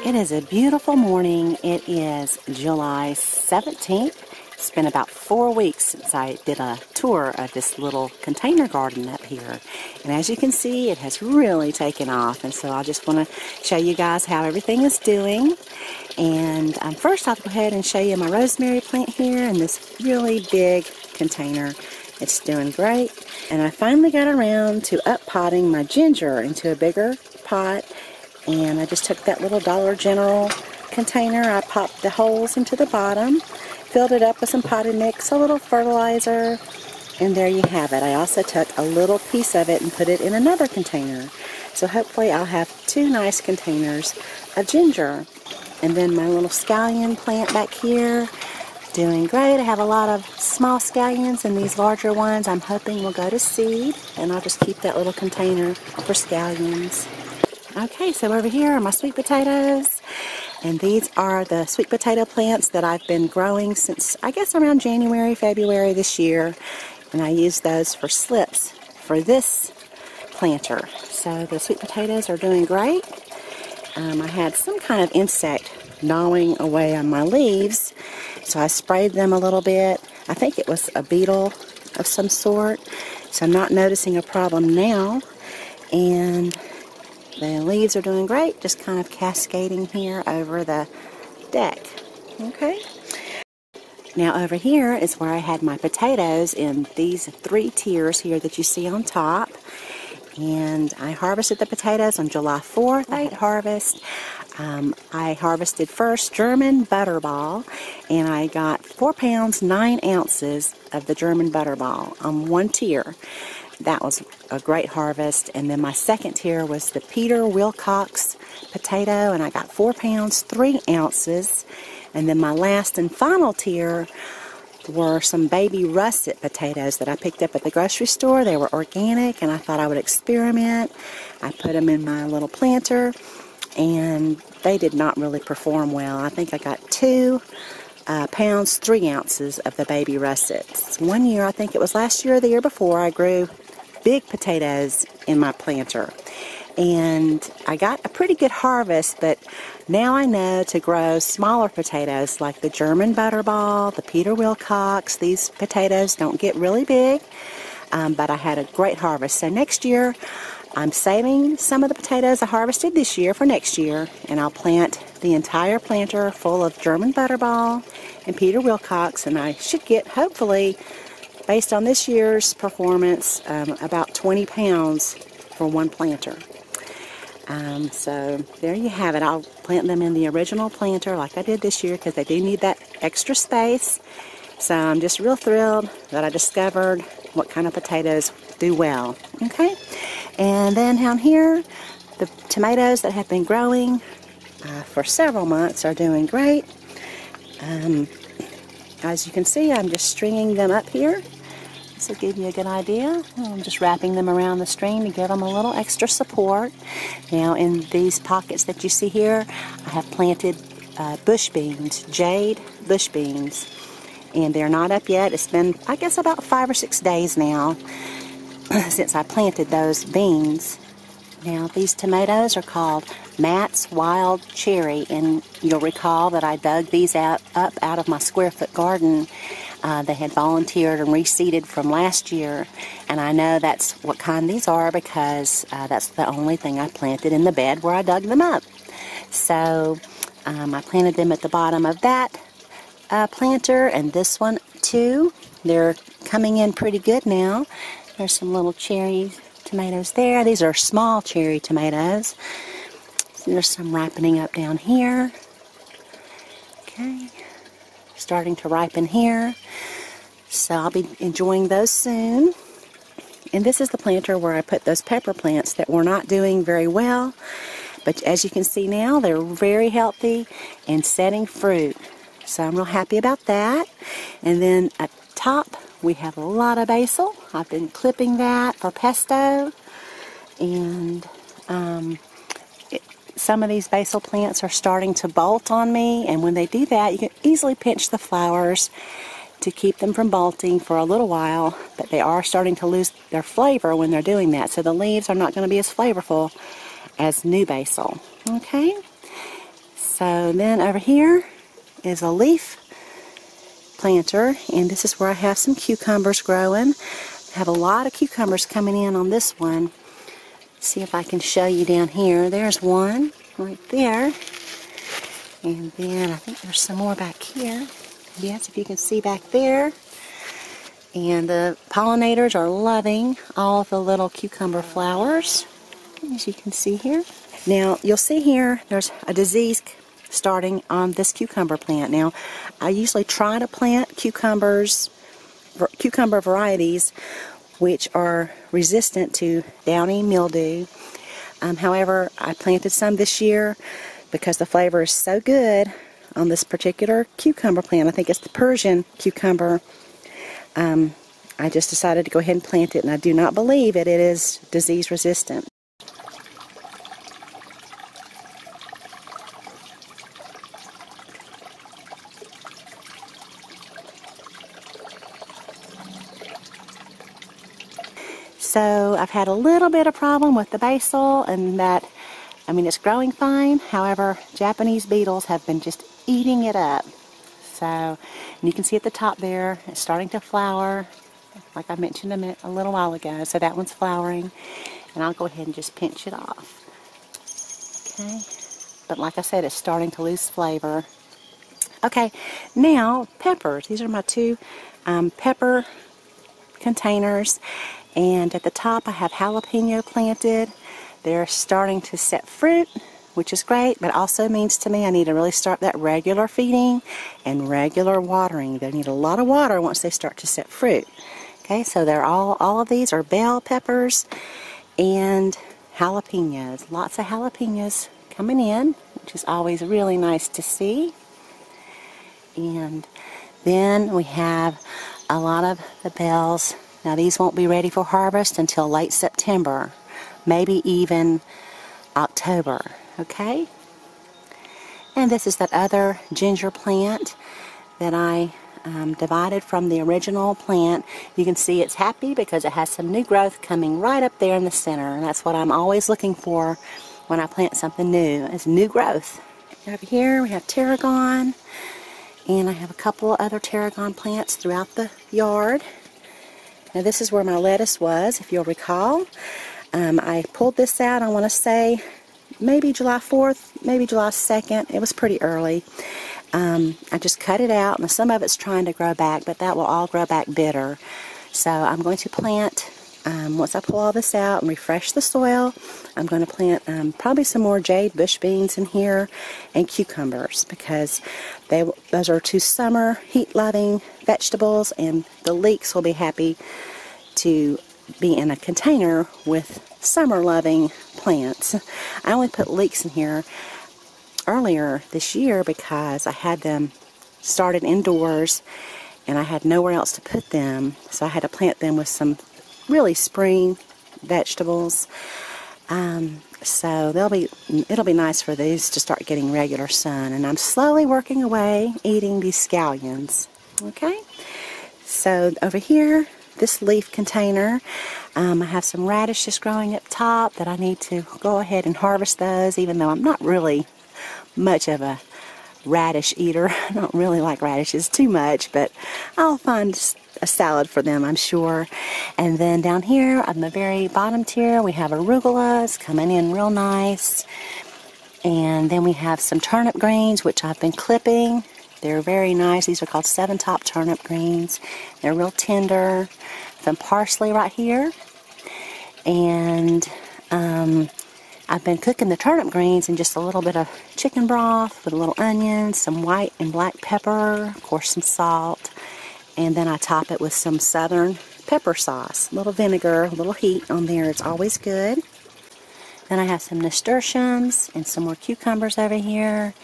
It is a beautiful morning. It is July 17th. It's been about 4 weeks since I did a tour of this little container garden up here. And as you can see, it has really taken off. And so I just want to show you guys how everything is doing. And first I'll go ahead and show you my rosemary plant here in this really big container. It's doing great. And I finally got around to up-potting my ginger into a bigger pot. And I just took that little Dollar General container. I popped the holes into the bottom, filled it up with some potted mix, a little fertilizer, and there you have it. I also took a little piece of it and put it in another container. So hopefully I'll have 2 nice containers of ginger. And then my little scallion plant back here, doing great. I have a lot of small scallions, and these larger ones I'm hoping will go to seed, and I'll just keep that little container for scallions. Okay, so over here are my sweet potatoes, and these are the sweet potato plants that I've been growing since, I guess, around January, February this year, and I use those for slips for this planter. So the sweet potatoes are doing great. I had some kind of insect gnawing away on my leaves, so I sprayed them a little bit. I think it was a beetle of some sort, so I'm not noticing a problem now, and the leaves are doing great, just kind of cascading here over the deck. Okay. Now over here is where I had my potatoes in these 3 tiers here that you see on top. And I harvested the potatoes on July 4th. Late harvest. I harvested first German butterball, and I got 4 pounds 9 ounces of the German butterball on 1 tier. That was a great harvest. And then my second tier was the Peter Wilcox potato, and I got 4 pounds 3 ounces. And then my last and final tier were some baby russet potatoes that I picked up at the grocery store. They were organic, and I thought I would experiment. I put them in my little planter, and they did not really perform well. I think I got 2 pounds 3 ounces of the baby russets. One year, I think it was last year or the year before, I grew big potatoes in my planter, and I got a pretty good harvest. But now I know to grow smaller potatoes like the German butterball, the Peter Wilcox. These potatoes don't get really big, but I had a great harvest. So next year I'm saving some of the potatoes I harvested this year for next year, and I'll plant the entire planter full of German butterball and Peter Wilcox, and I should get, hopefully, based on this year's performance, about 20 pounds for 1 planter. So there you have it. I'll plant them in the original planter like I did this year, because they do need that extra space. So I'm just real thrilled that I discovered what kind of potatoes do well. Okay, and then down here, the tomatoes that have been growing for several months are doing great. As you can see, I'm just stringing them up here. This will give you a good idea. I'm just wrapping them around the string to give them a little extra support. Now in these pockets that you see here, I have planted bush beans, jade bush beans. And they're not up yet. It's been, I guess, about 5 or 6 days now since I planted those beans. Now these tomatoes are called Matt's Wild Cherry, and you'll recall that I dug these up out of my square-foot garden. They had volunteered and reseeded from last year, and I know that's what kind these are because that's the only thing I planted in the bed where I dug them up. So I planted them at the bottom of that planter, and this one too. They're coming in pretty good now. There's some little cherry tomatoes there. These are small cherry tomatoes. So there's some ripening up down here. Okay, starting to ripen here. So I'll be enjoying those soon. And this is the planter where I put those pepper plants that were not doing very well. But as you can see now, they're very healthy and setting fruit. So I'm real happy about that. And then at the top, we have a lot of basil. I've been clipping that for pesto. And some of these basil plants are starting to bolt on me. And when they do that, you can easily pinch the flowers to keep them from bolting for a little while. But they are starting to lose their flavor when they're doing that. So the leaves are not going to be as flavorful as new basil. Okay? So then over here is a leaf planter, and this is where I have some cucumbers growing. I have a lot of cucumbers coming in on this one. See if I can show you down here. There's one right there. And then I think there's some more back here. Yes, if you can see back there. And the pollinators are loving all of the little cucumber flowers, as you can see here. Now, you'll see here there's a disease starting on this cucumber plant. Now, I usually try to plant cucumber varieties which are resistant to downy mildew. However, I planted some this year because the flavor is so good on this particular cucumber plant. I think it's the Persian cucumber. I just decided to go ahead and plant it, and I do not believe it is disease resistant. So I've had a little bit of problem with the basil, and that, I mean, it's growing fine. However, Japanese beetles have been just eating it up. So, and you can see at the top there, it's starting to flower, like I mentioned a little while ago. So that one's flowering, and I'll go ahead and just pinch it off. Okay, but like I said, it's starting to lose flavor. Okay, now peppers. These are my two pepper containers. And at the top I have jalapeno planted. They're starting to set fruit, which is great, but also means to me I need to really start that regular feeding and regular watering. They need a lot of water once they start to set fruit. Okay, so they're all of these are bell peppers and jalapenos. Lots of jalapenos coming in, which is always really nice to see. And then we have a lot of the bells. Now these won't be ready for harvest until late September, maybe even October, okay? And this is that other ginger plant that I divided from the original plant. You can see it's happy because it has some new growth coming right up there in the center, and that's what I'm always looking for when I plant something new, is new growth. Over here we have tarragon, and I have a couple of other tarragon plants throughout the yard. Now this is where my lettuce was, if you'll recall. I pulled this out, I want to say, maybe July 4th, maybe July 2nd. It was pretty early. I just cut it out, and some of it's trying to grow back, but that will all grow back bitter. So I'm going to plant, once I pull all this out and refresh the soil, I'm going to plant probably some more jade bush beans in here and cucumbers, because those are two summer heat-loving vegetables, and the leeks will be happy to be in a container with summer-loving plants. I only put leeks in here earlier this year because I had them started indoors and I had nowhere else to put them, so I had to plant them with some really spring vegetables. So it'll be nice for these to start getting regular sun, and I'm slowly working away eating these scallions. Okay, so over here, this leaf container, I have some radishes growing up top that I need to go ahead and harvest those, even though I'm not really much of a radish eater. I don't really like radishes too much, but I'll find a salad for them, I'm sure. And then down here on the very bottom tier, we have arugulas coming in real nice. And then we have some turnip greens, which I've been clipping. They're very nice. These are called 7-top turnip greens. They're real tender. Some parsley right here. And I've been cooking the turnip greens in just a little bit of chicken broth with a little onion, some white and black pepper, of course some salt, and then I top it with some southern pepper sauce. A little vinegar, a little heat on there. It's always good. Then I have some nasturtiums and some more cucumbers over here.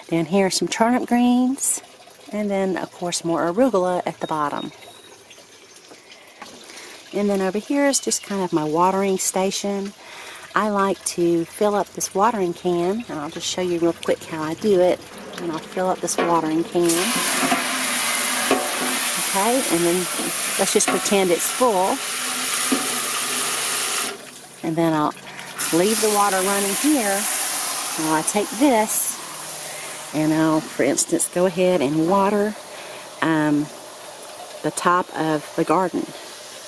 Down here some turnip greens, and then of course more arugula at the bottom. And then over here is just kind of my watering station. I like to fill up this watering can, and I'll just show you real quick how I do it. And I'll fill up this watering can. Okay, and then let's just pretend it's full. And then I'll leave the water running here while I take this And I'll, for instance, go ahead and water the top of the garden.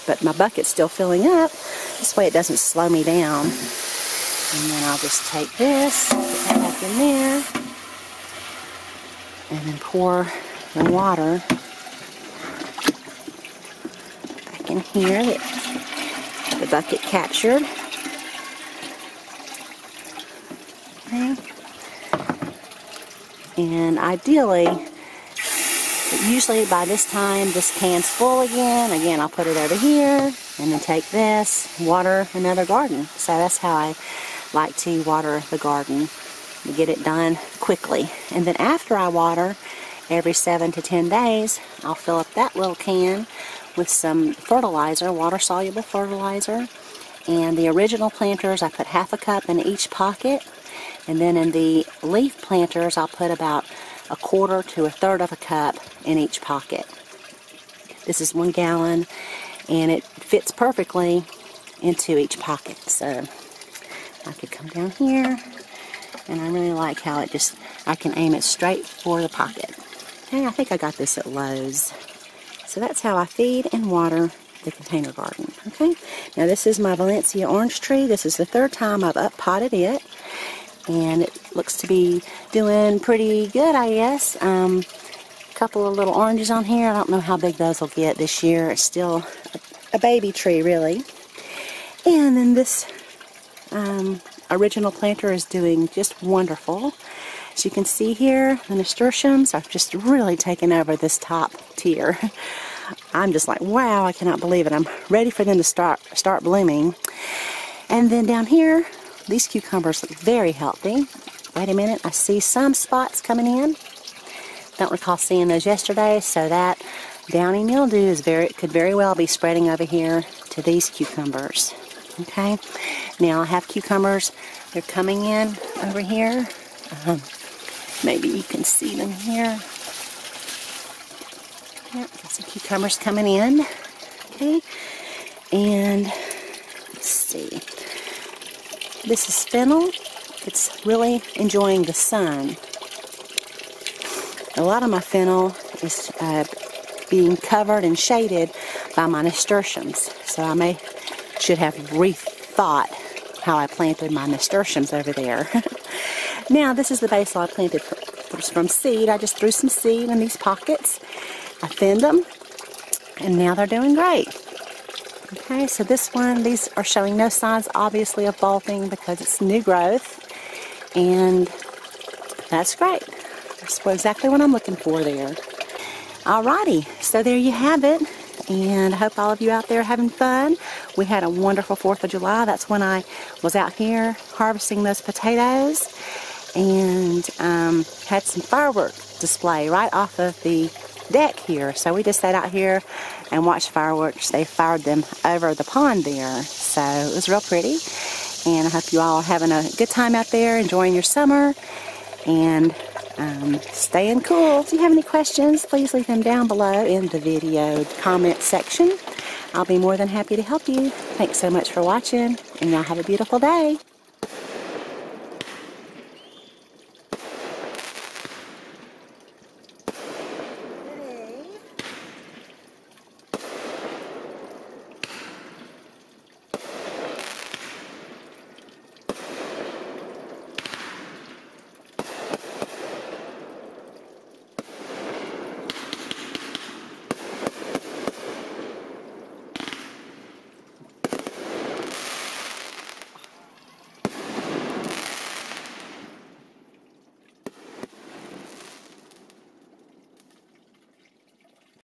But my bucket's still filling up. This way it doesn't slow me down. And then I'll just take this, put that back in there, and then pour the water back in here that the bucket captured. Okay. And ideally, usually by this time this can's full again. Again, I'll put it over here and then take this, water another garden. So that's how I like to water the garden, to get it done quickly. And then after I water, every 7 to 10 days, I'll fill up that little can with some fertilizer, water-soluble fertilizer. And the original planters, I put half a cup in each pocket. And then in the leaf planters, I'll put about a quarter to a third of a cup in each pocket. This is 1 gallon, and it fits perfectly into each pocket. So I could come down here, and I really like how it just, I can aim it straight for the pocket. Okay, I think I got this at Lowe's. So that's how I feed and water the container garden. Okay, now this is my Valencia orange tree. This is the 3rd time I've up-potted it, and it looks to be doing pretty good, I guess. A couple of little oranges on here. I don't know how big those will get this year. It's still a baby tree, really. And then this original planter is doing just wonderful. As you can see here, the nasturtiums are just really taking over this top tier. I'm just like, wow, I cannot believe it. I'm ready for them to start blooming. And then down here, these cucumbers look very healthy. Wait a minute, I see some spots coming in. Don't recall seeing those yesterday, so that downy mildew is could very well be spreading over here to these cucumbers. Okay, now I have cucumbers. They're coming in over here. Maybe you can see them here. Yep, got some cucumbers coming in. Okay, and let's see. This is fennel. It's really enjoying the sun. A lot of my fennel is being covered and shaded by my nasturtiums. So I should have rethought how I planted my nasturtiums over there. Now this is the basil I planted from seed. I just threw some seed in these pockets. I thinned them, and now they're doing great. Okay, so this one, these are showing no signs, obviously, of bulbing because it's new growth, and that's great. That's exactly what I'm looking for there. Alrighty, so there you have it, and I hope all of you out there are having fun. We had a wonderful 4th of July. That's when I was out here harvesting those potatoes, and had some firework display right off of the deck here. So we just sat out here and watched fireworks. They fired them over the pond there. So it was real pretty. And I hope you all are having a good time out there, enjoying your summer, and staying cool. If you have any questions, please leave them down below in the video comment section. I'll be more than happy to help you. Thanks so much for watching, and y'all have a beautiful day.